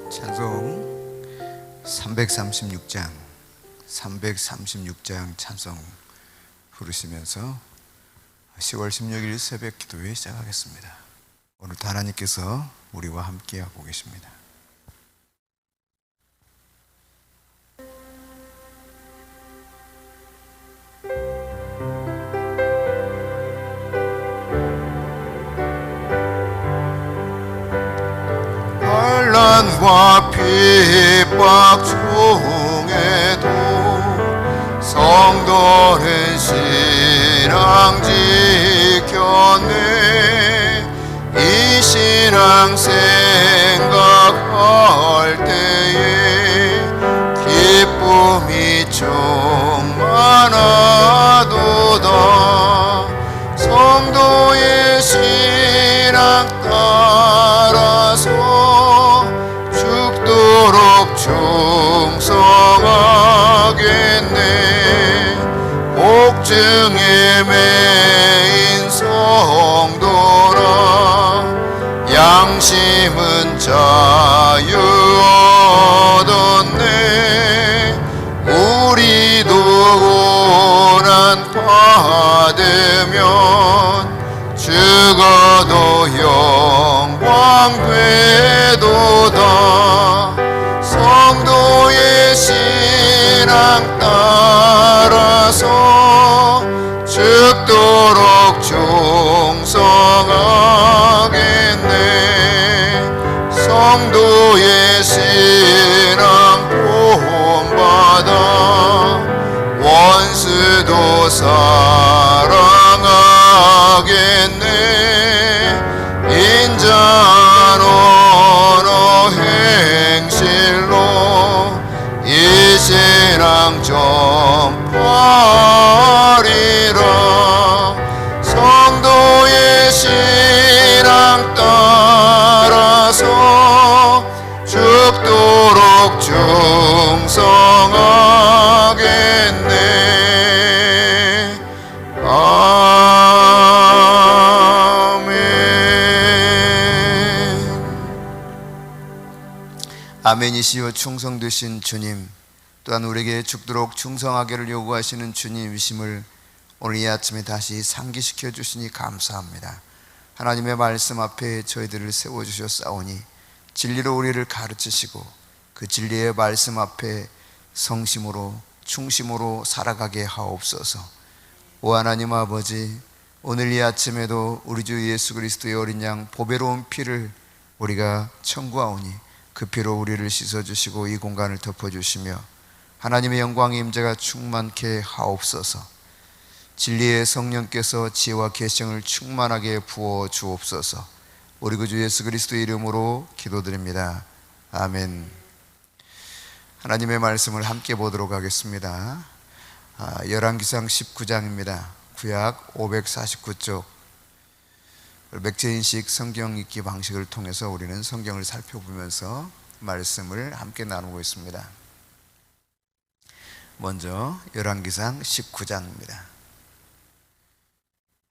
찬송 336장 찬송 부르시면서 10월 16일 새벽 기도회 시작하겠습니다. 오늘도 하나님께서 우리와 함께하고 계십니다. 환난과 핍박 중에도 성도는 신앙 지켰네. 이 신앙 생각할 때에 기쁨이 충만하도다. 성도의 신앙 따라서 죽도록 충성하겠네. 복증에 매인 성도라 양심은 자유 얻었네. 우리도 고난 받으면 죽어도 영광 되도다. 성도의 신앙 따라서 죽도록 충성하겠네. 성도의 신앙 본받아 원수도 사랑하겠네. 인자한 언어 행실로 이 신앙 전파하리라. 성도의 신앙 따라서 죽도록 충성하겠네. 아멘이시여 충성되신 주님, 또한 우리에게 죽도록 충성하기를 요구하시는 주님이심을 오늘 이 아침에 다시 상기시켜 주시니 감사합니다. 하나님의 말씀 앞에 저희들을 세워주셨사오니 진리로 우리를 가르치시고 그 진리의 말씀 앞에 성심으로 충심으로 살아가게 하옵소서. 오 하나님 아버지, 오늘 이 아침에도 우리 주 예수 그리스도의 어린 양 보배로운 피를 우리가 청구하오니 그 피로 우리를 씻어주시고 이 공간을 덮어주시며 하나님의 영광의 임재가 충만케 하옵소서. 진리의 성령께서 지혜와 계시를 충만하게 부어 주옵소서. 우리 구주 예수 그리스도의 이름으로 기도드립니다. 아멘. 하나님의 말씀을 함께 보도록 하겠습니다. 열왕기상 19장입니다. 구약 549쪽 맥제인식 성경 읽기 방식을 통해서 우리는 성경을 살펴보면서 말씀을 함께 나누고 있습니다. 먼저 열왕기상 19장입니다.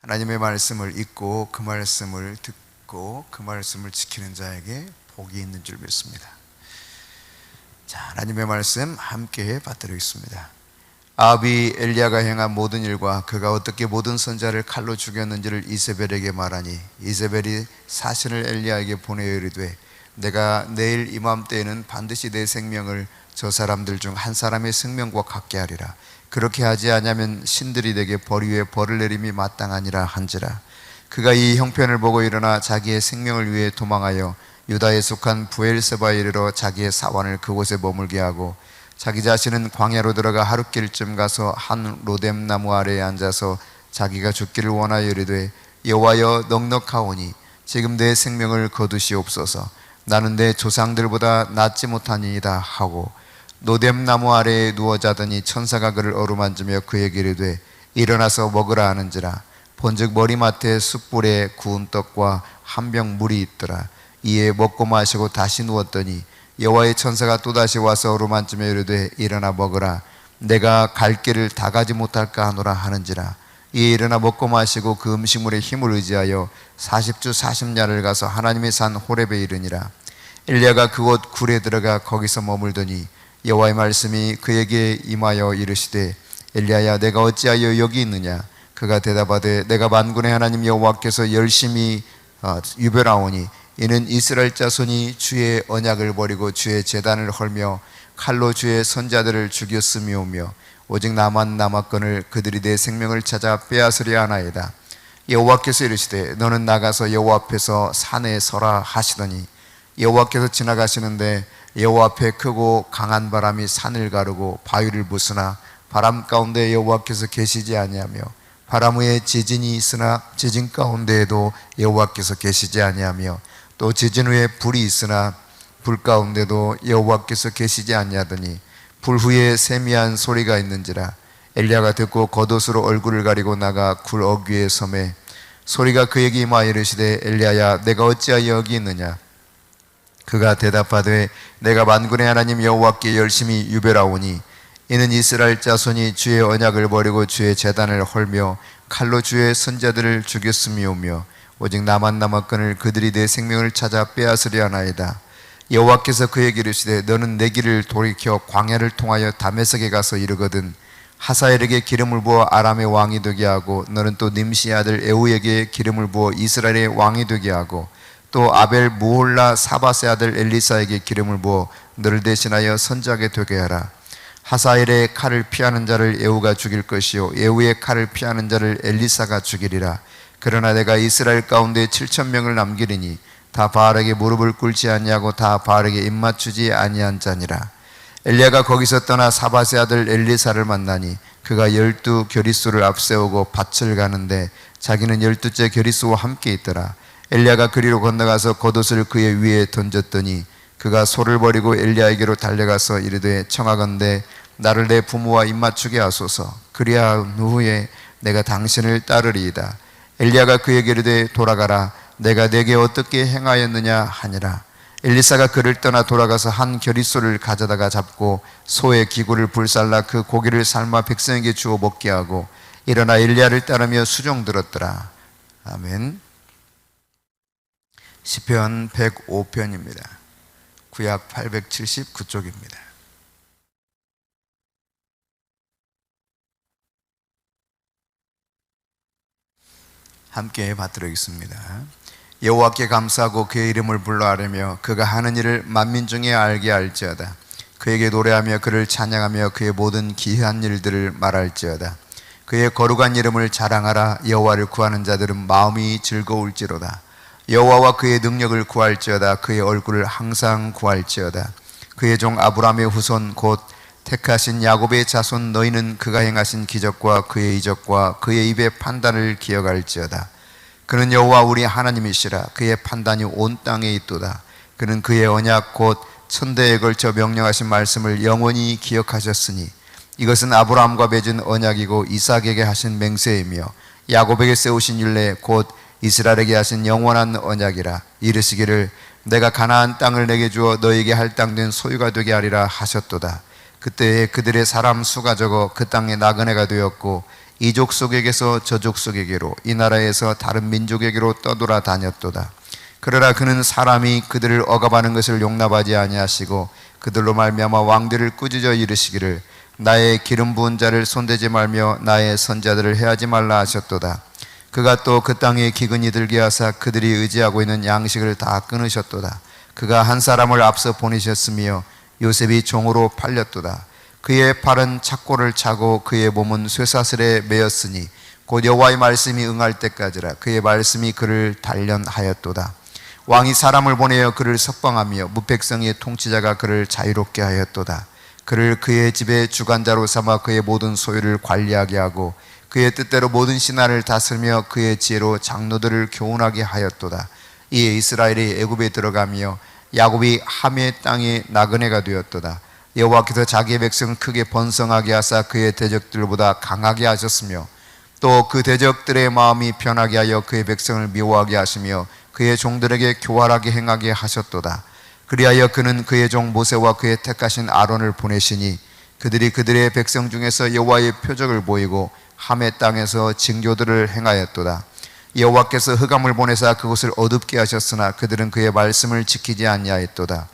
하나님의 말씀을 읽고 그 말씀을 듣고 그 말씀을 지키는 자에게 복이 있는 줄 믿습니다. 자, 하나님의 말씀 함께 받들겠습니다. 아합이 엘리야가 행한 모든 일과 그가 어떻게 모든 선지자를 칼로 죽였는지를 이세벨에게 말하니 이세벨이 사신을 엘리야에게 보내어 이르되 내가 내일 이맘때에는 반드시 내 생명을 저 사람들 중 한 사람의 생명과 같게 하리라. 그렇게 하지 않으면 신들이 내게 벌 위에 벌을 내림이 마땅하니라 한지라. 그가 이 형편을 보고 일어나 자기의 생명을 위해 도망하여 유다에 속한 부엘세바에 이르러 자기의 사환을 그곳에 머물게 하고 자기 자신은 광야로 들어가 하룻길쯤 가서 한 로뎀 나무 아래에 앉아서 자기가 죽기를 원하여 이르되 여호와여 넉넉하오니 지금 내 생명을 거두시옵소서. 나는 내 조상들보다 낫지 못하니이다 하고 로뎀 나무 아래에 누워 자더니 천사가 그를 어루만지며 그에게 이르되 일어나서 먹으라 하는지라. 본즉 머리맡에 숯불에 구운 떡과 한 병 물이 있더라. 이에 먹고 마시고 다시 누웠더니 여호와의 천사가 또다시 와서 어루만지며 이르되 일어나 먹으라. 내가 갈 길을 다 가지 못할까 하노라 하는지라. 이에 일어나 먹고 마시고 그 음식물의 힘을 의지하여 40주 40야를 가서 하나님의 산 호렙에 이르니라. 엘리야가 그곳 굴에 들어가 거기서 머물더니 여호와의 말씀이 그에게 임하여 이르시되 엘리야야 내가 어찌하여 여기 있느냐. 그가 대답하되 내가 만군의 하나님 여호와께서 열심히 유별하오니 이는 이스라엘 자손이 주의 언약을 버리고 주의 제단을 헐며 칼로 주의 선자들을 죽였음이오며 오직 나만 남았거늘 그들이 내 생명을 찾아 빼앗으려 하나이다. 여호와께서 이르시되 너는 나가서 여호와 앞에서 산에 서라 하시더니 여호와께서 지나가시는데 여호와 앞에 크고 강한 바람이 산을 가르고 바위를 부수나 바람 가운데 여호와께서 계시지 아니하며 바람 위에 지진이 있으나 지진 가운데에도 여호와께서 계시지 아니하며 또 지진 후에 불이 있으나 불 가운데도 여호와께서 계시지 아니하더니 불 후에 세미한 소리가 있는지라. 엘리야가 듣고 겉옷으로 얼굴을 가리고 나가 굴 어귀에 섬에 소리가 그에게 임하여 이르시되 엘리야야 내가 어찌하여 여기 있느냐. 그가 대답하되 내가 만군의 하나님 여호와께 열심히 유별하오니 이는 이스라엘 자손이 주의 언약을 버리고 주의 제단을 헐며 칼로 주의 선자들을 죽였음이오며 오직 나만 남았거늘 그들이 내 생명을 찾아 빼앗으려 하나이다. 여호와께서 그에게 이르시되 너는 내 길을 돌이켜 광야를 통하여 다메섹에 가서 이르거든 하사엘에게 기름을 부어 아람의 왕이 되게 하고 너는 또 님시의 아들 에후에게 기름을 부어 이스라엘의 왕이 되게 하고 또 아벨 무홀라 사밧의 아들 엘리사에게 기름을 부어 너를 대신하여 선지자게 되게 하라. 하사엘의 칼을 피하는 자를 에후가 죽일 것이요 에후의 칼을 피하는 자를 엘리사가 죽이리라. 그러나 내가 이스라엘 가운데 7,000명을 남기리니 다 바알에게 무릎을 꿇지 아니하고 다 바알에게 입맞추지 아니한 자니라. 엘리야가 거기서 떠나 사밧의 아들 엘리사를 만나니 그가 12 겨리수를 앞세우고 밭을 가는데 자기는 12째 겨리수와 함께 있더라. 엘리야가 그리로 건너가서 겉옷을 그의 위에 던졌더니 그가 소를 버리고 엘리야에게로 달려가서 이르되 청하건대 나를 내 부모와 입맞추게 하소서. 그리한 후에 내가 당신을 따르리이다. 엘리야가 그에게 이르되 돌아가라. 내가 내게 어떻게 행하였느냐 하니라. 엘리사가 그를 떠나 돌아가서 한 겨리소를 가져다가 잡고 소의 기구를 불살라 그 고기를 삶아 백성에게 주어 먹게 하고 일어나 엘리야를 따르며 수종 들었더라. 아멘. 시편 105편입니다. 구약 879쪽입니다. 함께 받들어있습니다. 여호와께 감사하고 그의 이름을 불러하려며 그가 하는 일을 만민 중에 알게 할지어다. 그에게 노래하며 그를 찬양하며 그의 모든 기이한 일들을 말할지어다. 그의 거룩한 이름을 자랑하라. 여호와를 구하는 자들은 마음이 즐거울지로다. 여호와와 그의 능력을 구할지어다. 그의 얼굴을 항상 구할지어다. 그의 종 아브라함의 후손 곧 택하신 야곱의 자손 너희는 그가 행하신 기적과 그의 이적과 그의 입의 판단을 기억할지어다. 그는 여호와 우리 하나님이시라. 그의 판단이 온 땅에 있도다. 그는 그의 언약 곧 천대에 걸쳐 명령하신 말씀을 영원히 기억하셨으니 이것은 아브라함과 맺은 언약이고 이삭에게 하신 맹세이며 야곱에게 세우신 율례 곧 이스라엘에게 하신 영원한 언약이라. 이르시기를 내가 가나안 땅을 내게 주어 너에게 할당된 소유가 되게 하리라 하셨도다. 그때에 그들의 사람 수가 적어 그 땅에 나그네가 되었고 이 족속에게서 저 족속에게로 이 나라에서 다른 민족에게로 떠돌아 다녔도다. 그러나 그는 사람이 그들을 억압하는 것을 용납하지 아니하시고 그들로 말미암아 왕들을 꾸짖어 이르시기를 나의 기름 부은 자를 손대지 말며 나의 선자들을 해하지 말라 하셨도다. 그가 또 그 땅에 기근이 들게 하사 그들이 의지하고 있는 양식을 다 끊으셨도다. 그가 한 사람을 앞서 보내셨으며 요셉이 종으로 팔렸도다. 그의 팔은 착고를 차고 그의 몸은 쇠사슬에 매였으니 곧 여호와의 말씀이 응할 때까지라. 그의 말씀이 그를 단련하였도다. 왕이 사람을 보내어 그를 석방하며 무백성의 통치자가 그를 자유롭게 하였도다. 그를 그의 집의 주관자로 삼아 그의 모든 소유를 관리하게 하고 그의 뜻대로 모든 신하를 다스리며 그의 지혜로 장로들을 교훈하게 하였도다. 이에 이스라엘이 애굽에 들어가며 야곱이 함의 땅에 나그네가 되었도다. 여호와께서 자기의 백성을 크게 번성하게 하사 그의 대적들보다 강하게 하셨으며 또 그 대적들의 마음이 편하게 하여 그의 백성을 미워하게 하시며 그의 종들에게 교활하게 행하게 하셨도다. 그리하여 그는 그의 종 모세와 그의 택하신 아론을 보내시니 그들이 그들의 백성 중에서 여호와의 표적을 보이고 함의 땅에서 징조들을 행하였도다. 여호와께서 흑암을 보내사 그곳을 어둡게 하셨으나 그들은 그의 말씀을 지키지 아니하였도다.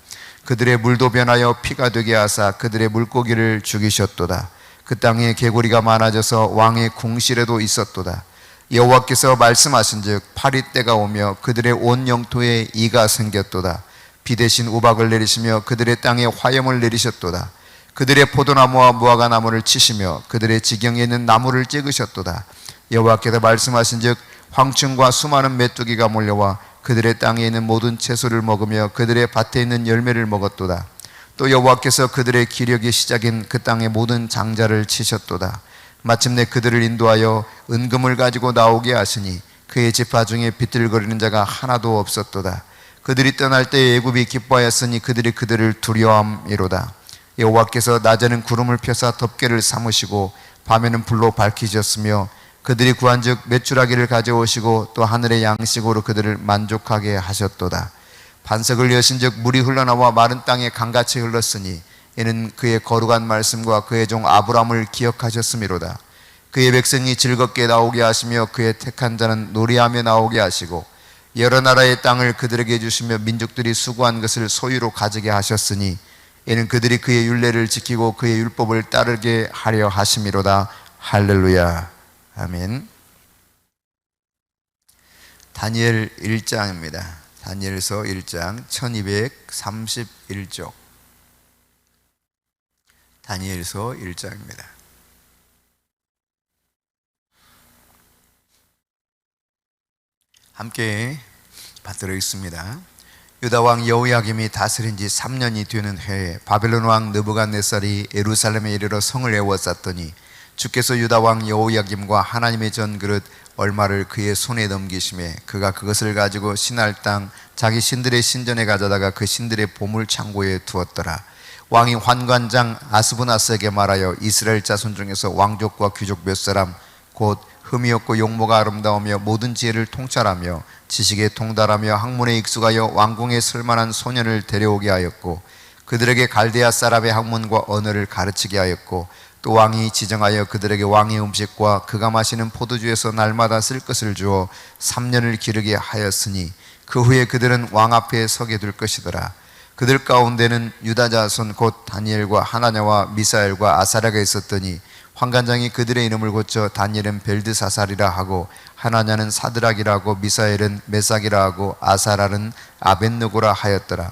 그들의 물도 변하여 피가 되게 하사 그들의 물고기를 죽이셨도다. 그 땅에 개구리가 많아져서 왕의 궁실에도 있었도다. 여호와께서 말씀하신즉 파리 때가 오며 그들의 온 영토에 이가 생겼도다. 비 대신 우박을 내리시며 그들의 땅에 화염을 내리셨도다. 그들의 포도나무와 무화과 나무를 치시며 그들의 지경에 있는 나무를 찍으셨도다. 여호와께서 말씀하신즉 황충과 수많은 메뚜기가 몰려와 그들의 땅에 있는 모든 채소를 먹으며 그들의 밭에 있는 열매를 먹었도다. 또 여호와께서 그들의 기력의 시작인 그 땅의 모든 장자를 치셨도다. 마침내 그들을 인도하여 은금을 가지고 나오게 하시니 그의 지파 중에 비틀거리는 자가 하나도 없었도다. 그들이 떠날 때 애굽이 기뻐하였으니 그들이 그들을 두려워함이로다. 여호와께서 낮에는 구름을 펴사 덮개를 삼으시고 밤에는 불로 밝히셨으며 그들이 구한즉 메추라기를 가져오시고 또 하늘의 양식으로 그들을 만족하게 하셨도다. 반석을 여신즉 물이 흘러나와 마른 땅에 강같이 흘렀으니 이는 그의 거룩한 말씀과 그의 종 아브라함을 기억하셨음이로다. 그의 백성이 즐겁게 나오게 하시며 그의 택한 자는 노래하며 나오게 하시고 여러 나라의 땅을 그들에게 주시며 민족들이 수고한 것을 소유로 가지게 하셨으니 이는 그들이 그의 율례를 지키고 그의 율법을 따르게 하려 하심이로다. 할렐루야. 아멘. 다니엘 1장입니다. 다니엘서 1장 1231쪽. 다니엘서 1장입니다. 함께 받들어 있습니다. 유다 왕 여호야김이 다스린 지 3년이 되는 해에 바벨론 왕 느부갓네살이 예루살렘에 이르러 성을 에워쌌더니 주께서 유다 왕 여호야김과 하나님의 전그릇 얼마를 그의 손에 넘기심에 그가 그것을 가지고 신할 땅 자기 신들의 신전에 가져다가 그 신들의 보물 창고에 두었더라. 왕이 환관장 아스부나스에게 말하여 이스라엘 자손 중에서 왕족과 귀족 몇 사람 곧 흠이 없고 용모가 아름다우며 모든 지혜를 통찰하며 지식에 통달하며 학문에 익숙하여 왕궁에 쓸만한 소년을 데려오게 하였고 그들에게 갈대아 사람의 학문과 언어를 가르치게 하였고 또 왕이 지정하여 그들에게 왕의 음식과 그가 마시는 포도주에서 날마다 쓸 것을 주어 3년을 기르게 하였으니 그 후에 그들은 왕 앞에 서게 될 것이더라. 그들 가운데는 유다 자손 곧 다니엘과 하나냐와 미사엘과 아사랴가 있었더니 환관장이 그들의 이름을 고쳐 다니엘은 벨드사살이라 하고 하나냐는 사드락이라 하고 미사엘은 메삭이라 하고 아사랴는 아벳느고라 하였더라.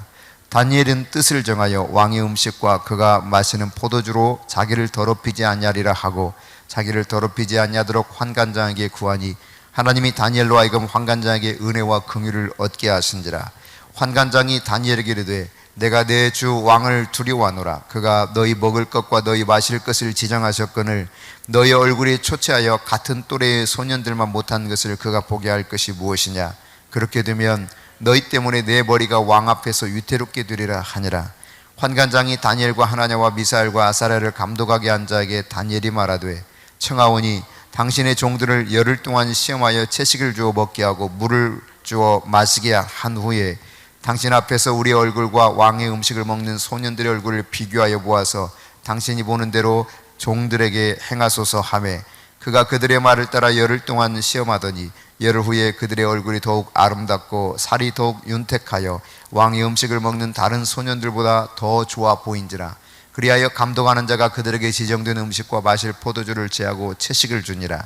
다니엘은 뜻을 정하여 왕의 음식과 그가 마시는 포도주로 자기를 더럽히지 아니하리라 하고 자기를 더럽히지 아니하도록 환관장에게 구하니 하나님이 다니엘로 하여금 환관장에게 은혜와 긍휼을 얻게 하신지라. 환관장이 다니엘에게 이르되 내가 내 주 왕을 두려워하노라. 그가 너희 먹을 것과 너희 마실 것을 지정하셨거늘 너희 얼굴이 초췌하여 같은 또래의 소년들만 못한 것을 그가 보게 할 것이 무엇이냐. 그렇게 되면 너희 때문에 내 머리가 왕 앞에서 위태롭게 되리라 하니라. 환관장이 다니엘과 하나냐와 미사엘과 아사랴를 감독하게 한 자에게 다니엘이 말하되 청하오니 당신의 종들을 열흘 동안 시험하여 채식을 주어 먹게 하고 물을 주어 마시게 한 후에 당신 앞에서 우리 얼굴과 왕의 음식을 먹는 소년들의 얼굴을 비교하여 보아서 당신이 보는 대로 종들에게 행하소서 하매 그가 그들의 말을 따라 열흘 동안 시험하더니 열흘 후에 그들의 얼굴이 더욱 아름답고 살이 더욱 윤택하여 왕의 음식을 먹는 다른 소년들보다 더 좋아 보인지라. 그리하여 감독하는 자가 그들에게 지정된 음식과 마실 포도주를 제하고 채식을 주니라.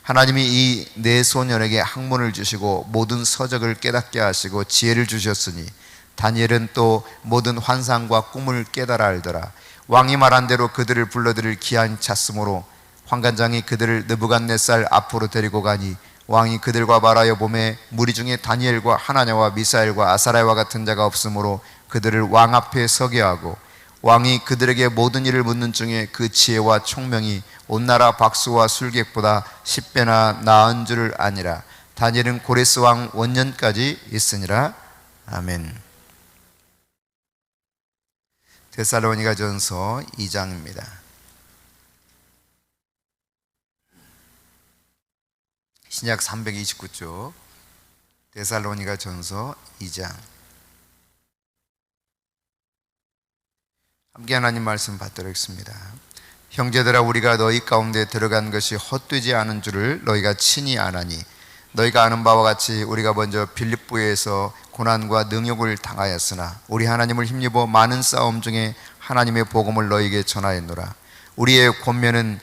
하나님이 이 네 소년에게 학문을 주시고 모든 서적을 깨닫게 하시고 지혜를 주셨으니 다니엘은 또 모든 환상과 꿈을 깨달아 알더라. 왕이 말한 대로 그들을 불러들일 기한이 찼으므로 환관장이 그들을 느부갓네살 앞으로 데리고 가니 왕이 그들과 말하여 보매 무리 중에 다니엘과 하나냐와 미사엘과 아사랴와 같은 자가 없으므로 그들을 왕 앞에 서게 하고 왕이 그들에게 모든 일을 묻는 중에 그 지혜와 총명이 온 나라 박수와 술객보다 10배나 나은 줄을 아니라. 다니엘은 고레스 왕 원년까지 있으니라. 아멘. 데살로니가 전서 2장입니다. 신약 329쪽 데살로니가 전서 2장. 함께 하나님 말씀 받도록하겠습니다. 형제들아 우리가 너희 가운데 들어간 것이 헛되지 않은 줄을 너희가 친히 아나니 너희가 아는 바와 같이 우리가 먼저 빌립보에서 고난과 능욕을 당하였으나 우리 하나님을 힘입어 많은 싸움 중에 하나님의 복음을 너희에게 전하였노라. 우리의 권면은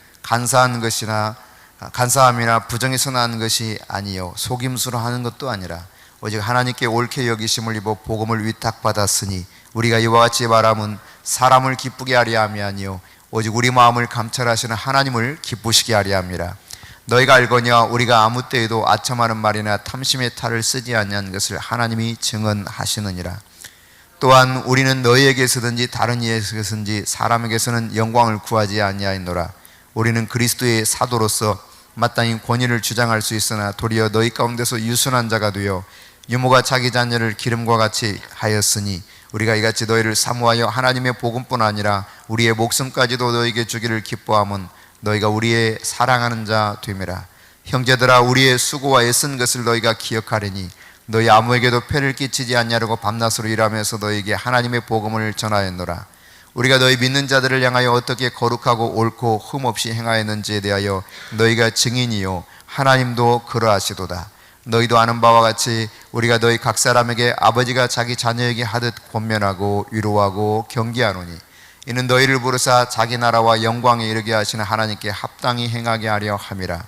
간사함이나 부정에서 난 것이 아니요 속임수로 하는 것도 아니라 오직 하나님께 옳게 여기심을 입어 복음을 위탁받았으니 우리가 이와 같이 말함은 사람을 기쁘게 하려 함이 아니요 오직 우리 마음을 감찰하시는 하나님을 기쁘시게 하려 함이라. 너희가 알거니와 우리가 아무 때에도 아첨하는 말이나 탐심의 탈을 쓰지 아니한 것을 하나님이 증언하시느니라. 또한 우리는 너희에게서든지 다른 이에게서든지 사람에게서는 영광을 구하지 아니하였노라. 우리는 그리스도의 사도로서 마땅히 권위를 주장할 수 있으나 도리어 너희 가운데서 유순한 자가 되어 유모가 자기 자녀를 기름과 같이 하였으니 우리가 이같이 너희를 사모하여 하나님의 복음뿐 아니라 우리의 목숨까지도 너희에게 주기를 기뻐함은 너희가 우리의 사랑하는 자 됨이라. 형제들아, 우리의 수고와 애쓴 것을 너희가 기억하리니 너희 아무에게도 폐를 끼치지 않냐고 밤낮으로 일하면서 너희에게 하나님의 복음을 전하였노라. 우리가 너희 믿는 자들을 향하여 어떻게 거룩하고 옳고 흠없이 행하였는지에 대하여 너희가 증인이요 하나님도 그러하시도다. 너희도 아는 바와 같이 우리가 너희 각 사람에게 아버지가 자기 자녀에게 하듯 권면하고 위로하고 경계하노니 이는 너희를 부르사 자기 나라와 영광에 이르게 하시는 하나님께 합당히 행하게 하려 함이라.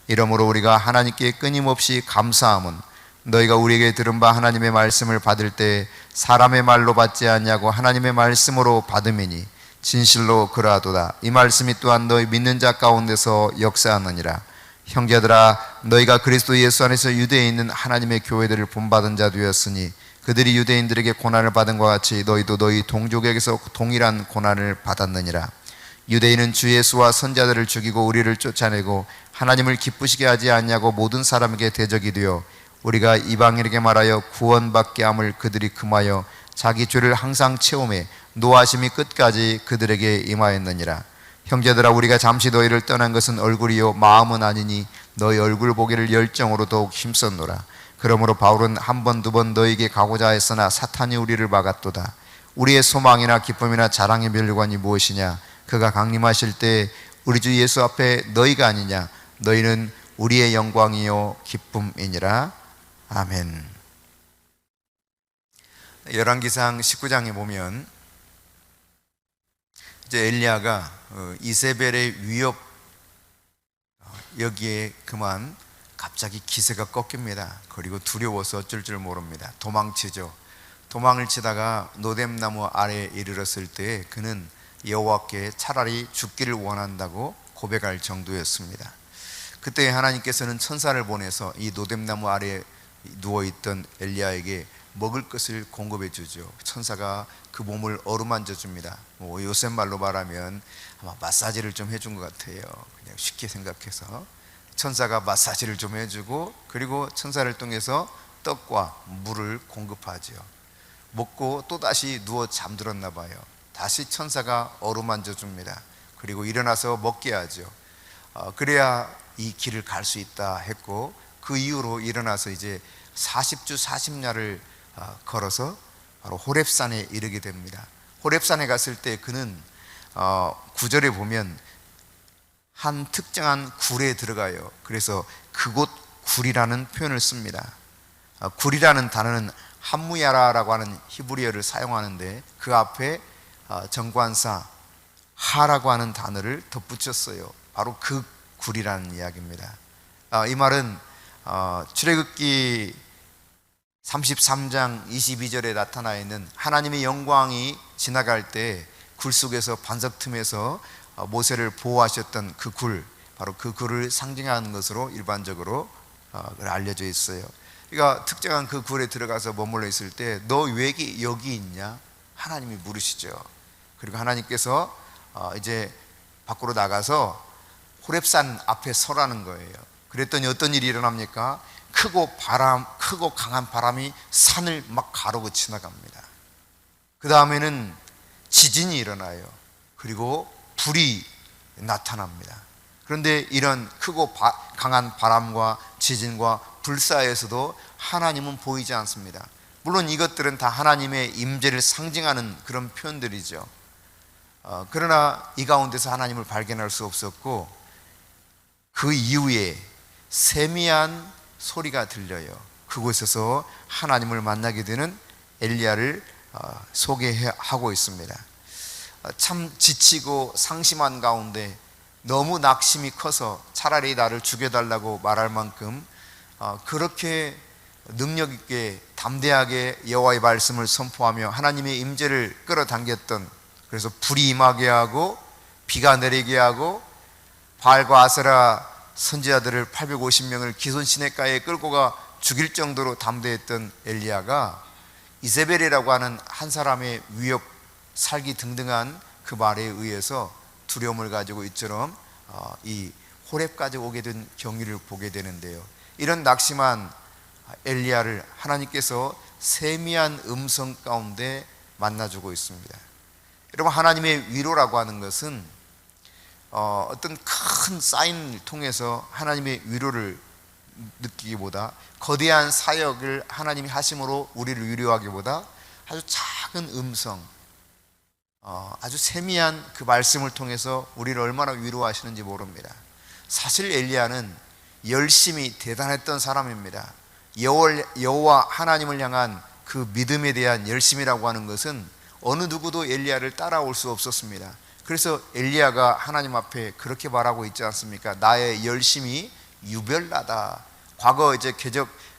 이러므로 우리가 하나님께 끊임없이 감사함은 너희가 우리에게 들은 바 하나님의 말씀을 받을 때 사람의 말로 받지 않냐고 하나님의 말씀으로 받음이니 진실로 그러하도다. 이 말씀이 또한 너희 믿는 자 가운데서 역사하느니라. 형제들아, 너희가 그리스도 예수 안에서 유대에 있는 하나님의 교회들을 본받은 자 되었으니 그들이 유대인들에게 고난을 받은 것 같이 너희도 너희 동족에게서 동일한 고난을 받았느니라. 유대인은 주 예수와 선자들을 죽이고 우리를 쫓아내고 하나님을 기쁘시게 하지 않냐고 모든 사람에게 대적이 되어 우리가 이방인에게 말하여 구원받게 함을 그들이 금하여 자기 죄를 항상 채우매 노하심이 끝까지 그들에게 임하였느니라. 형제들아, 우리가 잠시 너희를 떠난 것은 얼굴이요 마음은 아니니 너희 얼굴 보기를 열정으로 더욱 힘썼노라. 그러므로 바울은 한 번 두 번 너희에게 가고자 했으나 사탄이 우리를 막았도다. 우리의 소망이나 기쁨이나 자랑의 멸관이 무엇이냐? 그가 강림하실 때 우리 주 예수 앞에 너희가 아니냐? 너희는 우리의 영광이요 기쁨이니라. 아멘. 열왕기상 19장에 보면 이제 엘리야가 이세벨의 위협 여기에 그만 갑자기 기세가 꺾입니다. 그리고 두려워서 어쩔 줄 모릅니다. 도망치죠. 도망을 치다가 노뎀나무 아래에 이르렀을 때 그는 여호와께 차라리 죽기를 원한다고 고백할 정도였습니다. 그때 하나님께서는 천사를 보내서 이 노뎀나무 아래에 누워있던 엘리야에게 먹을 것을 공급해 주죠. 천사가 그 몸을 어루만져 줍니다. 요새 말로 말하면 아마 마사지를 좀 해준 것 같아요. 그냥 쉽게 생각해서 천사가 마사지를 좀 해주고 그리고 천사를 통해서 떡과 물을 공급하죠. 먹고 또다시 누워 잠들었나 봐요. 다시 천사가 어루만져 줍니다. 그리고 일어나서 먹게 하죠. 그래야 이 길을 갈 수 있다 했고 그 이후로 일어나서 이제 40주 40야를 걸어서 바로 호렙산에 이르게 됩니다. 호렙산에 갔을 때 그는 9절에 보면 한 특정한 굴에 들어가요. 그래서 그곳 굴이라는 표현을 씁니다. 굴이라는 단어는 함무야라라고 하는 히브리어를 사용하는데 그 앞에 정관사 하라고 하는 단어를 덧붙였어요. 바로 그 굴이라는 이야기입니다. 이 말은 출애굽기 33장 22절에 나타나 있는 하나님의 영광이 지나갈 때 굴 속에서 반석 틈에서 모세를 보호하셨던 그 굴, 바로 그 굴을 상징하는 것으로 일반적으로 알려져 있어요. 그러니까 특정한 그 굴에 들어가서 머물러 있을 때 너 왜 여기 있냐? 하나님이 물으시죠. 그리고 하나님께서 이제 밖으로 나가서 호렙산 앞에 서라는 거예요. 그랬더니 어떤 일이 일어납니까? 크고 강한 바람이 산을 막 가르고 지나갑니다. 그 다음에는 지진이 일어나요. 그리고 불이 나타납니다. 그런데 이런 크고 강한 바람과 지진과 불 사이에서도 하나님은 보이지 않습니다. 물론 이것들은 다 하나님의 임재를 상징하는 그런 표현들이죠. 그러나 이 가운데서 하나님을 발견할 수 없었고 그 이후에 세미한 소리가 들려요. 그곳에서 하나님을 만나게 되는 엘리야를 소개하고 있습니다. 참 지치고 상심한 가운데 너무 낙심이 커서 차라리 나를 죽여달라고 말할 만큼 그렇게 능력 있게 담대하게 여호와의 말씀을 선포하며 하나님의 임재를 끌어당겼던, 그래서 불이 임하게 하고 비가 내리게 하고 바알과 아세라 선지자들을 850명을 기손 시냇가에 끌고 가 죽일 정도로 담대했던 엘리야가 이세벨이라고 하는 한 사람의 위협, 살기 등등한 그 말에 의해서 두려움을 가지고 이처럼 이 호렙까지 오게 된 경위를 보게 되는데요. 이런 낙심한 엘리야를 하나님께서 세미한 음성 가운데 만나주고 있습니다. 여러분, 하나님의 위로라고 하는 것은 어떤 큰 사인을 통해서 하나님의 위로를 느끼기보다, 거대한 사역을 하나님이 하심으로 우리를 위로하기보다 아주 작은 음성, 아주 세미한 그 말씀을 통해서 우리를 얼마나 위로하시는지 모릅니다. 사실 엘리야는 열심히 대단했던 사람입니다. 여호와 하나님을 향한 그 믿음에 대한 열심이라고 하는 것은 어느 누구도 엘리야를 따라올 수 없었습니다. 그래서 엘리야가 하나님 앞에 그렇게 말하고 있지 않습니까? 나의 열심이 유별나다. 과거 이제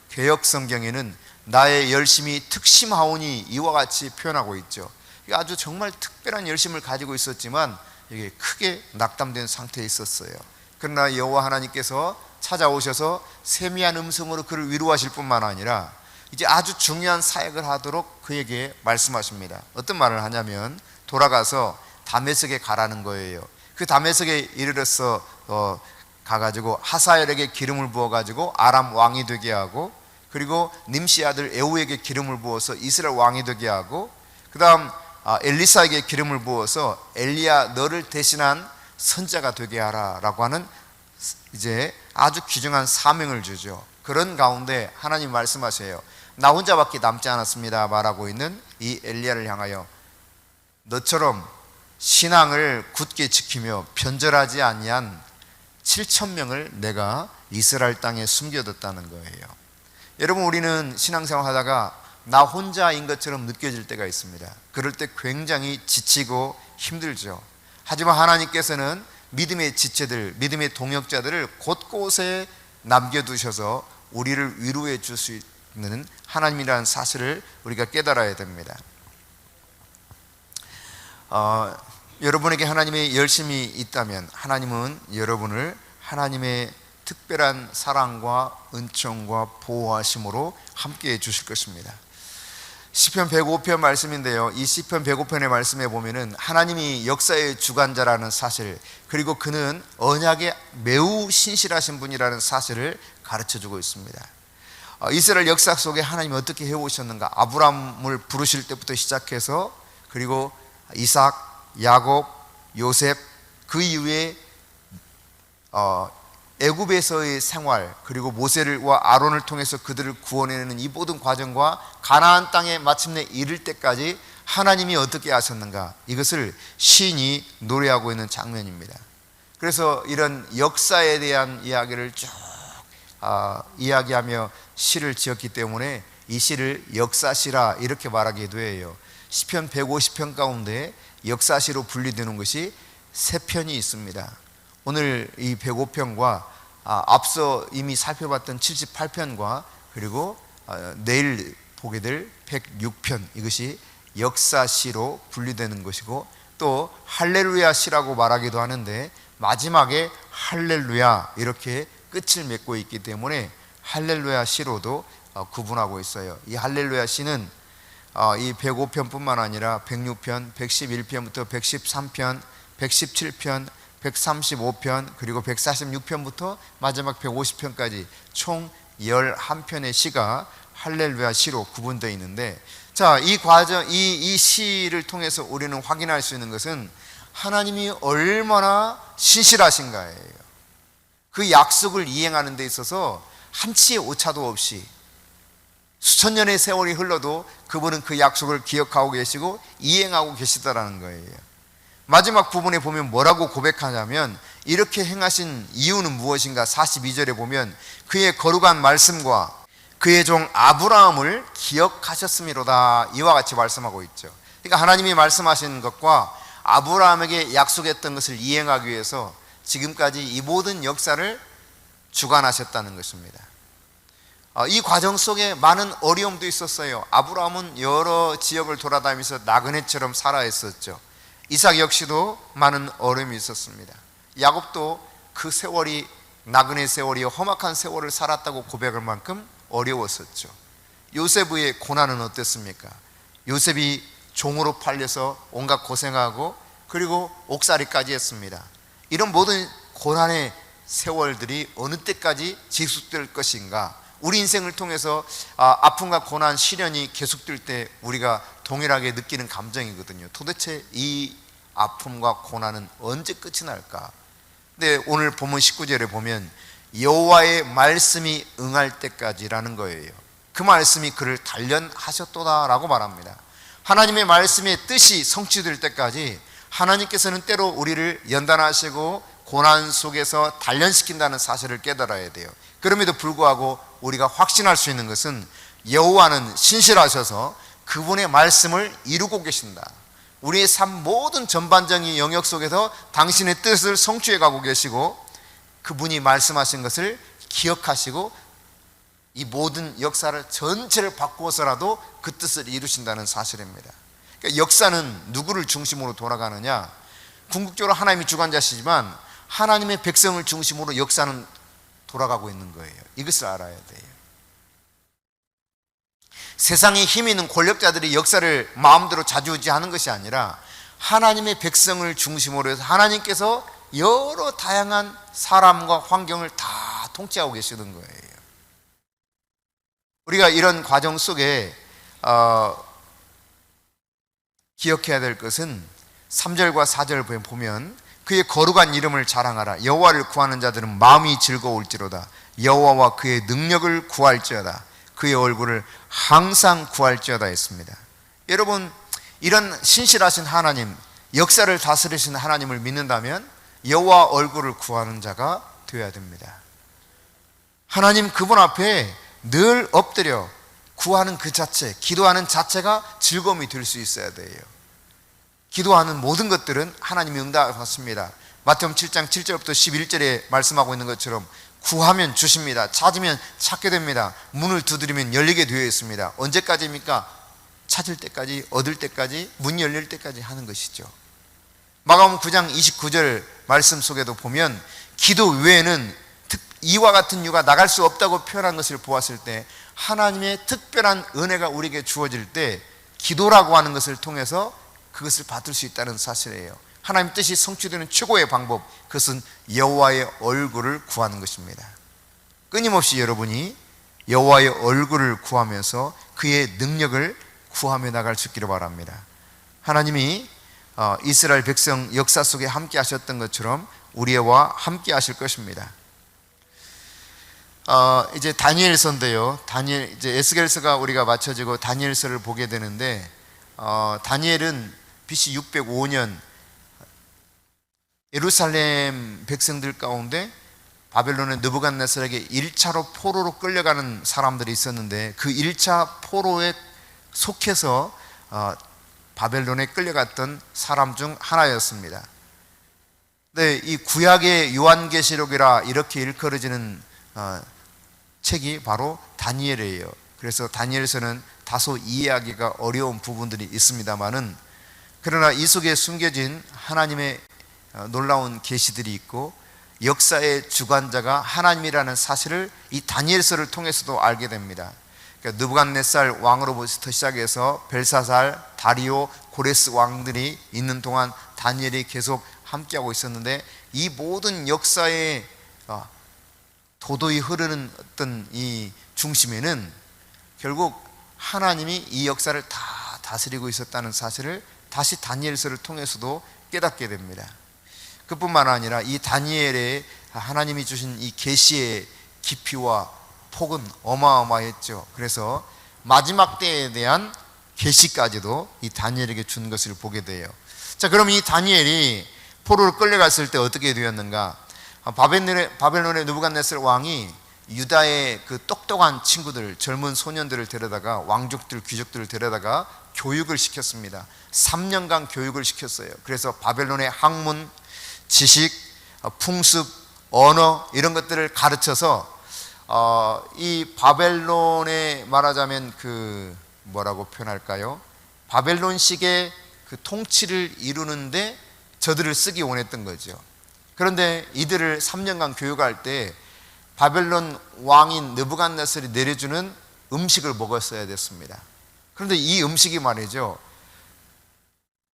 개역 성경에는 나의 열심이 특심하오니 이와 같이 표현하고 있죠. 아주 정말 특별한 열심을 가지고 있었지만 이게 크게 낙담된 상태에 있었어요. 그러나 여호와 하나님께서 찾아오셔서 세미한 음성으로 그를 위로하실 뿐만 아니라 이제 아주 중요한 사역을 하도록 그에게 말씀하십니다. 어떤 말을 하냐면 돌아가서 다메섹에 가라는 거예요. 그 다메섹에 이르러서 가가지고 하사엘에게 기름을 부어가지고 아람 왕이 되게 하고, 그리고 님시 아들 에후에게 기름을 부어서 이스라엘 왕이 되게 하고, 그 다음 엘리사에게 기름을 부어서 엘리야 너를 대신한 선자가 되게 하라 라고 하는 이제 아주 귀중한 사명을 주죠. 그런 가운데 하나님 말씀하세요. 나 혼자밖에 남지 않았습니다 말하고 있는 이 엘리야를 향하여 너처럼 신앙을 굳게 지키며 변절하지 아니한 7,000명을 내가 이스라엘 땅에 숨겨뒀다는 거예요. 여러분, 우리는 신앙생활 하다가 나 혼자인 것처럼 느껴질 때가 있습니다. 그럴 때 굉장히 지치고 힘들죠. 하지만 하나님께서는 믿음의 지체들, 믿음의 동역자들을 곳곳에 남겨두셔서 우리를 위로해 줄 수 있는 하나님이라는 사실을 우리가 깨달아야 됩니다. 여러분에게 하나님의 열심이 있다면 하나님은 여러분을 하나님의 특별한 사랑과 은총과 보호하심으로 함께 해 주실 것입니다. 시편 105편 말씀인데요, 이 시편 105편의 말씀에 보면은 하나님이 역사의 주관자라는 사실, 그리고 그는 언약에 매우 신실하신 분이라는 사실을 가르쳐주고 있습니다. 이스라엘 역사 속에 하나님이 어떻게 해오셨는가, 아브람을 부르실 때부터 시작해서 그리고 이삭, 야곱, 요셉, 그 이후에 애굽에서의 생활, 그리고 모세와 아론을 통해서 그들을 구원해내는 이 모든 과정과 가나안 땅에 마침내 이를 때까지 하나님이 어떻게 하셨는가, 이것을 시인이 노래하고 있는 장면입니다. 그래서 이런 역사에 대한 이야기를 쭉 이야기하며 시를 지었기 때문에 이 시를 역사시라 이렇게 말하기도 해요. 시편 150편 가운데 역사시로 분류되는 것이 3편이 있습니다. 오늘 이 105편과 앞서 이미 살펴봤던 78편과 그리고 내일 보게 될 106편, 이것이 역사시로 분류되는 것이고, 또 할렐루야 시라고 말하기도 하는데 마지막에 할렐루야 이렇게 끝을 맺고 있기 때문에 할렐루야 시로도 구분하고 있어요. 이 할렐루야 시는 이 105편뿐만 아니라 106편, 111편부터 113편, 117편, 135편, 그리고 146편부터 마지막 150편까지 총 11편의 시가 할렐루야 시로 구분되어 있는데, 자, 이 과정, 이 시를 통해서 우리는 확인할 수 있는 것은 하나님이 얼마나 신실하신가예요. 그 약속을 이행하는 데 있어서 한치의 오차도 없이 수천 년의 세월이 흘러도 그분은 그 약속을 기억하고 계시고 이행하고 계시다라는 거예요. 마지막 부분에 보면 뭐라고 고백하냐면 이렇게 행하신 이유는 무엇인가? 42절에 보면 그의 거룩한 말씀과 그의 종 아브라함을 기억하셨음이로다, 이와 같이 말씀하고 있죠. 그러니까 하나님이 말씀하신 것과 아브라함에게 약속했던 것을 이행하기 위해서 지금까지 이 모든 역사를 주관하셨다는 것입니다. 이 과정 속에 많은 어려움도 있었어요. 아브라함은 여러 지역을 돌아다니면서 나그네처럼 살아 있었죠. 이삭 역시도 많은 어려움이 있었습니다. 야곱도 그 세월이 나그네 세월이 험악한 세월을 살았다고 고백할 만큼 어려웠었죠. 요셉의 고난은 어땠습니까? 요셉이 종으로 팔려서 온갖 고생하고 그리고 옥살이까지 했습니다. 이런 모든 고난의 세월들이 어느 때까지 지속될 것인가? 우리 인생을 통해서 아픔과 고난, 시련이 계속될 때 우리가 동일하게 느끼는 감정이거든요. 도대체 이 아픔과 고난은 언제 끝이 날까? 근데 오늘 본문 19절에 보면 여호와의 말씀이 응할 때까지라는 거예요. 그 말씀이 그를 단련하셨도다라고 말합니다. 하나님의 말씀의 뜻이 성취될 때까지 하나님께서는 때로 우리를 연단하시고 고난 속에서 단련시킨다는 사실을 깨달아야 돼요. 그럼에도 불구하고 우리가 확신할 수 있는 것은 여호와는 신실하셔서 그분의 말씀을 이루고 계신다. 우리의 삶 모든 전반적인 영역 속에서 당신의 뜻을 성취해 가고 계시고 그분이 말씀하신 것을 기억하시고 이 모든 역사를 전체를 바꾸어서라도 그 뜻을 이루신다는 사실입니다. 그러니까 역사는 누구를 중심으로 돌아가느냐? 궁극적으로 하나님이 주관자시지만 하나님의 백성을 중심으로 역사는 돌아가고 있는 거예요. 이것을 알아야 돼요. 세상에 힘 있는 권력자들이 역사를 마음대로 좌지우지하는 것이 아니라 하나님의 백성을 중심으로 해서 하나님께서 여러 다양한 사람과 환경을 다 통치하고 계시는 거예요. 우리가 이런 과정 속에 기억해야 될 것은 3절과 4절 보면 그의 거룩한 이름을 자랑하라. 여호와를 구하는 자들은 마음이 즐거울지로다. 여호와와 그의 능력을 구할지어다. 그의 얼굴을 항상 구할지어다 했습니다. 여러분, 이런 신실하신 하나님, 역사를 다스리신 하나님을 믿는다면 여호와 얼굴을 구하는 자가 되어야 됩니다. 하나님 그분 앞에 늘 엎드려 구하는 그 자체, 기도하는 자체가 즐거움이 될 수 있어야 돼요. 기도하는 모든 것들은 하나님이 응답하십니다. 마태복음 7장 7절부터 11절에 말씀하고 있는 것처럼 구하면 주십니다. 찾으면 찾게 됩니다. 문을 두드리면 열리게 되어 있습니다. 언제까지입니까? 찾을 때까지, 얻을 때까지, 문 열릴 때까지 하는 것이죠. 마가복음 9장 29절 말씀 속에도 보면 기도 외에는 이와 같은 이유가 나갈 수 없다고 표현한 것을 보았을 때 하나님의 특별한 은혜가 우리에게 주어질 때 기도라고 하는 것을 통해서 그것을 받을 수 있다는 사실이에요. 하나님 뜻이 성취되는 최고의 방법, 그것은 여호와의 얼굴을 구하는 것입니다. 끊임없이 여러분이 여호와의 얼굴을 구하면서 그의 능력을 구하며 나갈 수 있기를 바랍니다. 하나님이 이스라엘 백성 역사 속에 함께 하셨던 것처럼 우리와 함께 하실 것입니다. 이제 다니엘서인데요. 이제 에스겔서가 우리가 맞춰지고 다니엘서를 보게 되는데 다니엘은 BC 605년 예루살렘 백성들 가운데 바벨론의 느부갓네살에게 1차로 포로로 끌려가는 사람들이 있었는데 그 1차 포로에 속해서 바벨론에 끌려갔던 사람 중 하나였습니다. 네, 이 구약의 요한계시록이라 이렇게 일컬어지는 책이 바로 다니엘이에요. 그래서 다니엘서는 다소 이해하기가 어려운 부분들이 있습니다만은 그러나 이 속에 숨겨진 하나님의 놀라운 계시들이 있고 역사의 주관자가 하나님이라는 사실을 이 다니엘서를 통해서도 알게 됩니다. 그러니까 느부갓네살 왕으로부터 시작해서 벨사살, 다리오, 고레스 왕들이 있는 동안 다니엘이 계속 함께하고 있었는데 이 모든 역사의 도도히 흐르는 어떤 이 중심에는 결국 하나님이 이 역사를 다 다스리고 있었다는 사실을 다시 다니엘서를 통해서도 깨닫게 됩니다. 그뿐만 아니라 이 다니엘의 하나님이 주신 이 계시의 깊이와 폭은 어마어마했죠. 그래서 마지막 때에 대한 계시까지도 이 다니엘에게 준 것을 보게 돼요. 자, 그럼 이 다니엘이 포로로 끌려갔을 때 어떻게 되었는가? 바벨론의 느부갓네살 왕이 유다의 그 똑똑한 친구들, 젊은 소년들을 데려다가, 왕족들, 귀족들을 데려다가 교육을 시켰습니다. 3년간 교육을 시켰어요. 그래서 바벨론의 학문, 지식, 풍습, 언어 이런 것들을 가르쳐서 이 바벨론의 말하자면 그 뭐라고 표현할까요? 바벨론식의 그 통치를 이루는데 저들을 쓰기 원했던 거죠. 그런데 이들을 3년간 교육할 때 바벨론 왕인 느부갓네살이 내려주는 음식을 먹었어야 됐습니다. 그런데 이 음식이 말이죠,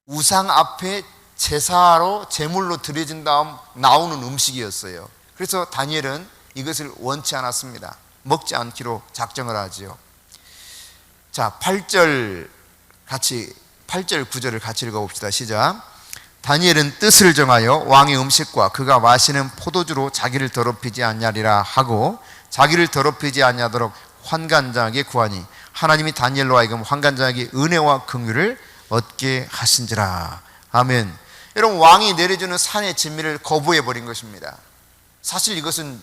우상 앞에 제사로 제물로 드려진 다음 나오는 음식이었어요. 그래서 다니엘은 이것을 원치 않았습니다. 먹지 않기로 작정을 하지요. 자, 8절 9절을 같이 읽어봅시다. 시작. 다니엘은 뜻을 정하여 왕의 음식과 그가 마시는 포도주로 자기를 더럽히지 않냐리라 하고 자기를 더럽히지 않냐도록 환관장에게 구하니 하나님이 다니엘로 하여금 환관장에게 은혜와 긍휼을 얻게 하신지라. 아멘. 여러분, 왕이 내려주는 산의 진미를 거부해 버린 것입니다. 사실 이것은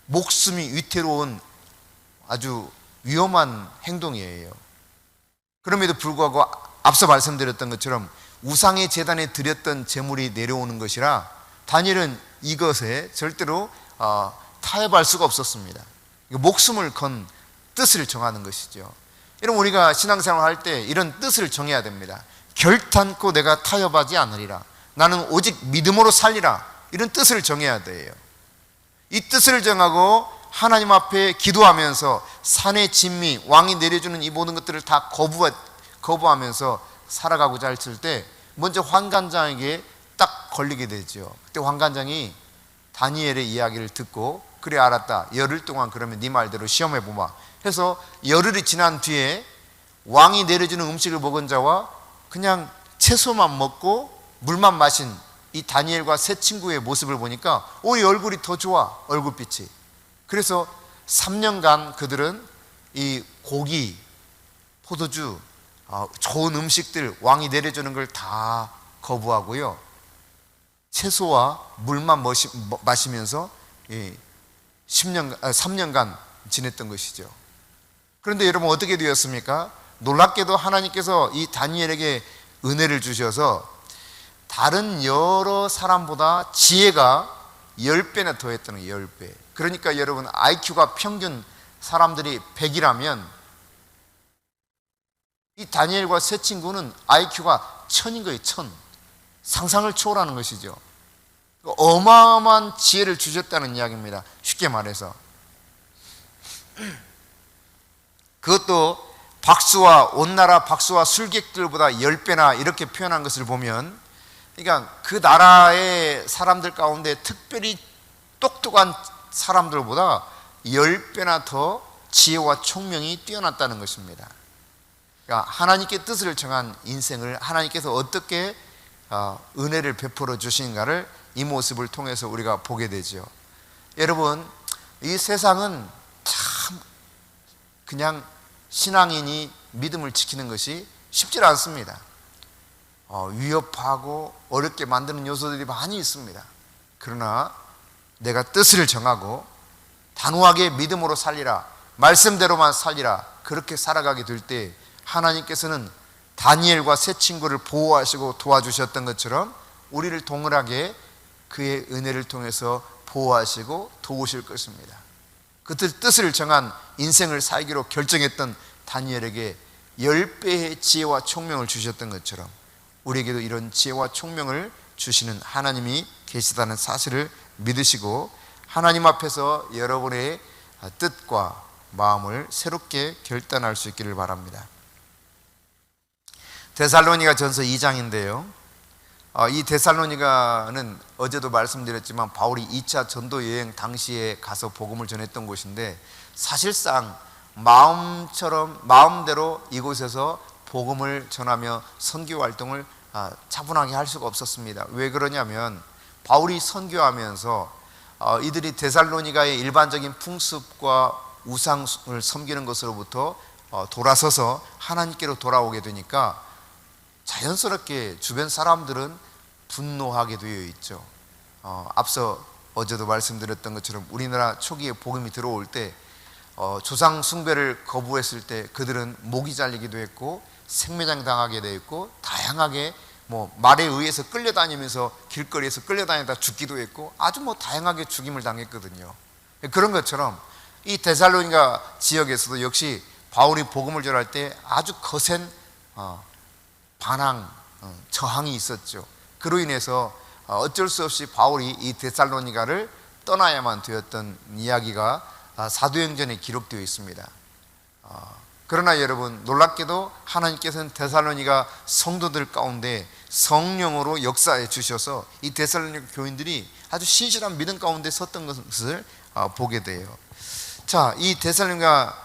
목숨이 위태로운 아주 위험한 행동이에요. 그럼에도 불구하고 앞서 말씀드렸던 것처럼 우상의 제단에 드렸던 제물이 내려오는 것이라 다니엘은 이것에 절대로 타협할 수가 없었습니다. 목숨을 건 뜻을 정하는 것이죠. 여러분, 우리가 신앙생활 할 때 이런 뜻을 정해야 됩니다. 결단코 내가 타협하지 않으리라, 나는 오직 믿음으로 살리라, 이런 뜻을 정해야 돼요. 이 뜻을 정하고 하나님 앞에 기도하면서 산의 진미, 왕이 내려주는 이 모든 것들을 다 거부하면서 살아가고자 했을 때 먼저 환관장에게 딱 걸리게 되죠. 그때 환관장이 다니엘의 이야기를 듣고 그래, 알았다, 열흘 동안 그러면 네 말대로 시험해보마 해서 열흘이 지난 뒤에 왕이 내려주는 음식을 먹은 자와 그냥 채소만 먹고 물만 마신 이 다니엘과 세 친구의 모습을 보니까 오히려 얼굴이 더 좋아, 얼굴빛이. 그래서 3년간 그들은 이 고기, 포도주, 좋은 음식들, 왕이 내려주는 걸 다 거부하고요, 채소와 물만 마시면서 3년간 지냈던 것이죠. 그런데 여러분, 어떻게 되었습니까? 놀랍게도 하나님께서 이 다니엘에게 은혜를 주셔서 다른 여러 사람보다 지혜가 10배나 더했다는 거예요. 10배. 그러니까 여러분, IQ가 평균 사람들이 100이라면 이 다니엘과 세 친구는 IQ가 1000인 거예요. 1000. 상상을 초월하는 것이죠. 어마어마한 지혜를 주셨다는 이야기입니다. 쉽게 말해서. 그것도 온 나라 박수와 술객들보다 10배나 이렇게 표현한 것을 보면, 그러니까 그 나라의 사람들 가운데 특별히 똑똑한 사람들보다 10배나 더 지혜와 총명이 뛰어났다는 것입니다. 그러니까 하나님께 뜻을 정한 인생을 하나님께서 어떻게 은혜를 베풀어 주신가를 이 모습을 통해서 우리가 보게 되죠. 여러분, 이 세상은 참 그냥 신앙인이 믿음을 지키는 것이 쉽지 않습니다. 위협하고 어렵게 만드는 요소들이 많이 있습니다. 그러나 내가 뜻을 정하고 단호하게 믿음으로 살리라, 말씀대로만 살리라, 그렇게 살아가게 될 때 하나님께서는 다니엘과 세 친구를 보호하시고 도와주셨던 것처럼 우리를 동일하게 그의 은혜를 통해서 보호하시고 도우실 것입니다. 그들 뜻을 정한 인생을 살기로 결정했던 다니엘에게 10배의 지혜와 총명을 주셨던 것처럼 우리에게도 이런 지혜와 총명을 주시는 하나님이 계시다는 사실을 믿으시고 하나님 앞에서 여러분의 뜻과 마음을 새롭게 결단할 수 있기를 바랍니다. 데살로니가 전서 2장인데요. 이 데살로니가는 어제도 말씀드렸지만 바울이 2차 전도 여행 당시에 가서 복음을 전했던 곳인데 사실상 마음대로 이곳에서 복음을 전하며 선교 활동을 차분하게 할 수가 없었습니다. 왜 그러냐면 바울이 선교하면서 이들이 데살로니가의 일반적인 풍습과 우상을 섬기는 것으로부터 돌아서서 하나님께로 돌아오게 되니까 자연스럽게 주변 사람들은 분노하게 되어 있죠. 앞서 어제도 말씀드렸던 것처럼 우리나라 초기에 복음이 들어올 때 조상 숭배를 거부했을 때 그들은 목이 잘리기도 했고 생매장 당하게 되었고 다양하게 말에 의해서 끌려다니면서 길거리에서 끌려다니다 죽기도 했고 아주 다양하게 죽임을 당했거든요. 그런 것처럼 이 데살로니가 지역에서도 역시 바울이 복음을 전할 때 아주 거센 반항, 저항이 있었죠. 그로 인해서 어쩔 수 없이 바울이 이 데살로니가를 떠나야만 되었던 이야기가 사도행전에 기록되어 있습니다. 그러나 여러분, 놀랍게도 하나님께서는 데살로니가 성도들 가운데 성령으로 역사해 주셔서 이 데살로니가 교인들이 아주 신실한 믿음 가운데 섰던 것을 보게 돼요. 자, 이 데살로니가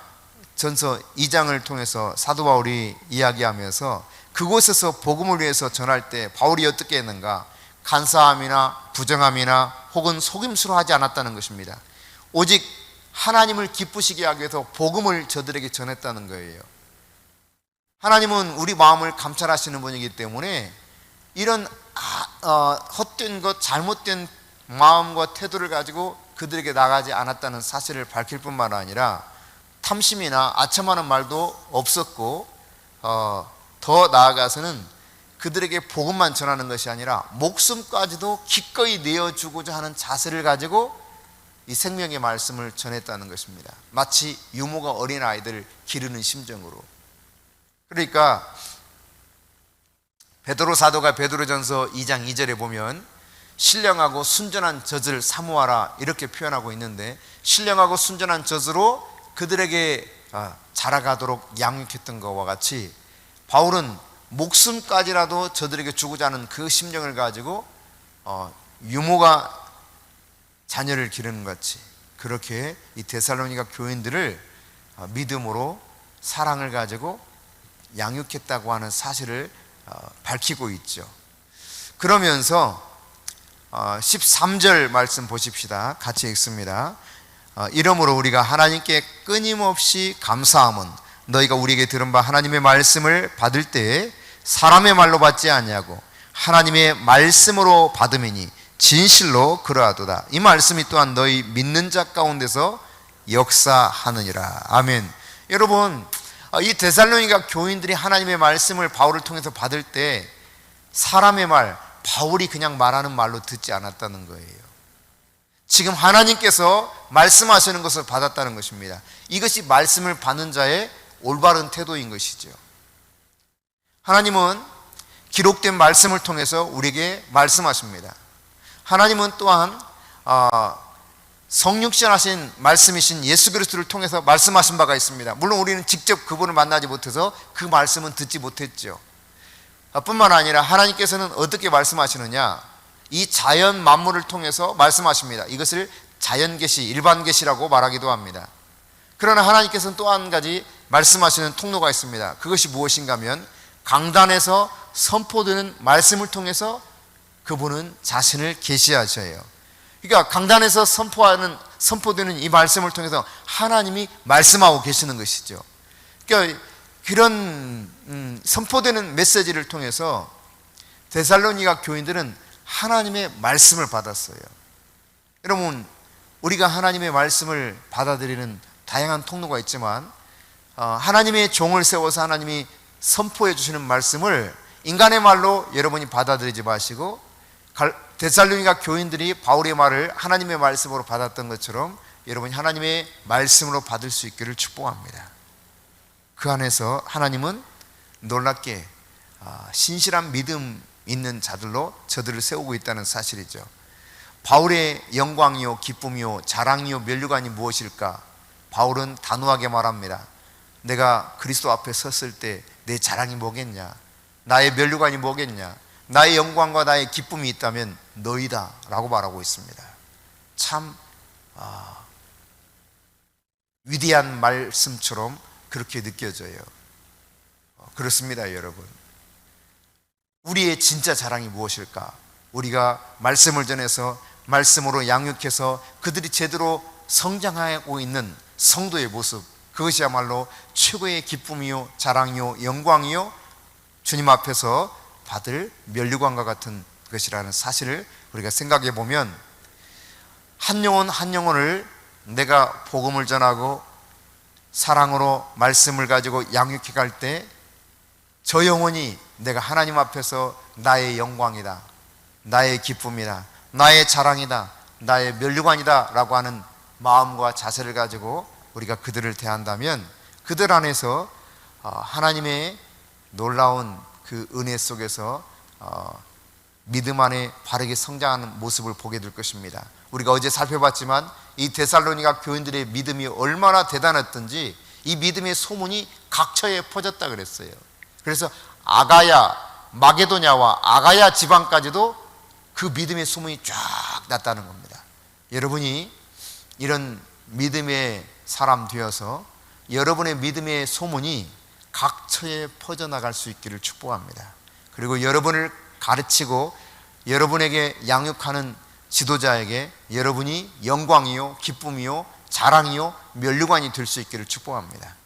전서 2장을 통해서 사도 바울이 이야기하면서 그곳에서 복음을 위해서 전할 때 바울이 어떻게 했는가? 간사함이나 부정함이나 혹은 속임수로 하지 않았다는 것입니다. 오직 하나님을 기쁘시게 하기 위해서 복음을 저들에게 전했다는 거예요. 하나님은 우리 마음을 감찰하시는 분이기 때문에 이런 헛된 것, 잘못된 마음과 태도를 가지고 그들에게 나가지 않았다는 사실을 밝힐 뿐만 아니라 탐심이나 아첨하는 말도 없었고 더 나아가서는 그들에게 복음만 전하는 것이 아니라 목숨까지도 기꺼이 내어주고자 하는 자세를 가지고 이 생명의 말씀을 전했다는 것입니다. 마치 유모가 어린아이들을 기르는 심정으로. 그러니까 베드로 사도가 베드로전서 2장 2절에 보면 신령하고 순전한 젖을 사모하라 이렇게 표현하고 있는데, 신령하고 순전한 젖으로 그들에게 자라가도록 양육했던 것과 같이 바울은 목숨까지라도 저들에게 주고자 하는 그 심정을 가지고 유모가 자녀를 기르는 것 같이 그렇게 이 데살로니가 교인들을 믿음으로 사랑을 가지고 양육했다고 하는 사실을 밝히고 있죠. 그러면서 13절 말씀 보십시다. 같이 읽습니다. 이러므로 우리가 하나님께 끊임없이 감사함은 너희가 우리에게 들은 바 하나님의 말씀을 받을 때에 사람의 말로 받지 아니하고 하나님의 말씀으로 받음이니 진실로 그러하도다. 이 말씀이 또한 너희 믿는 자 가운데서 역사하느니라. 아멘. 여러분, 이 데살로니가 교인들이 하나님의 말씀을 바울을 통해서 받을 때 사람의 말, 바울이 그냥 말하는 말로 듣지 않았다는 거예요. 지금 하나님께서 말씀하시는 것을 받았다는 것입니다. 이것이 말씀을 받는 자의 올바른 태도인 것이죠. 하나님은 기록된 말씀을 통해서 우리에게 말씀하십니다. 하나님은 또한 성육신하신 말씀이신 예수 그리스도를 통해서 말씀하신 바가 있습니다. 물론 우리는 직접 그분을 만나지 못해서 그 말씀은 듣지 못했죠. 뿐만 아니라 하나님께서는 어떻게 말씀하시느냐, 이 자연 만물을 통해서 말씀하십니다. 이것을 자연계시, 일반계시라고 말하기도 합니다. 그러나 하나님께서는 또 한 가지 말씀하시는 통로가 있습니다. 그것이 무엇인가 하면 강단에서 선포되는 말씀을 통해서 그분은 자신을 계시하셔요. 그러니까 강단에서 선포되는 이 말씀을 통해서 하나님이 말씀하고 계시는 것이죠. 그러니까 그런 선포되는 메시지를 통해서 데살로니가 교인들은 하나님의 말씀을 받았어요. 여러분, 우리가 하나님의 말씀을 받아들이는 다양한 통로가 있지만 하나님의 종을 세워서 하나님이 선포해 주시는 말씀을 인간의 말로 여러분이 받아들이지 마시고 데살로니가 교인들이 바울의 말을 하나님의 말씀으로 받았던 것처럼 여러분이 하나님의 말씀으로 받을 수 있기를 축복합니다. 그 안에서 하나님은 놀랍게 신실한 믿음 있는 자들로 저들을 세우고 있다는 사실이죠. 바울의 영광이요 기쁨이요 자랑이요 면류관이 무엇일까? 바울은 단호하게 말합니다. 내가 그리스도 앞에 섰을 때 내 자랑이 뭐겠냐? 나의 면류관이 뭐겠냐? 나의 영광과 나의 기쁨이 있다면 너희다 라고 말하고 있습니다. 참 위대한 말씀처럼 그렇게 느껴져요. 그렇습니다, 여러분. 우리의 진짜 자랑이 무엇일까? 우리가 말씀을 전해서 말씀으로 양육해서 그들이 제대로 성장하고 있는 성도의 모습, 그것이야말로 최고의 기쁨이요 자랑이요 영광이요 주님 앞에서 받을 면류관과 같은 것이라는 사실을 우리가 생각해 보면, 한 영혼 한 영혼을 내가 복음을 전하고 사랑으로 말씀을 가지고 양육해 갈 때 저 영혼이 내가 하나님 앞에서 나의 영광이다, 나의 기쁨이다, 나의 자랑이다, 나의 면류관이다 라고 하는 마음과 자세를 가지고 우리가 그들을 대한다면, 그들 안에서 하나님의 놀라운 그 은혜 속에서 믿음 안에 바르게 성장하는 모습을 보게 될 것입니다. 우리가 어제 살펴봤지만 이 데살로니가 교인들의 믿음이 얼마나 대단했던지 이 믿음의 소문이 각처에 퍼졌다 그랬어요. 그래서 아가야, 마게도냐와 아가야 지방까지도 그 믿음의 소문이 쫙 났다는 겁니다. 여러분이 이런 믿음의 사람 되어서 여러분의 믿음의 소문이 각처에 퍼져나갈 수 있기를 축복합니다. 그리고 여러분을 가르치고 여러분에게 양육하는 지도자에게 여러분이 영광이요, 기쁨이요, 자랑이요, 면류관이 될 수 있기를 축복합니다.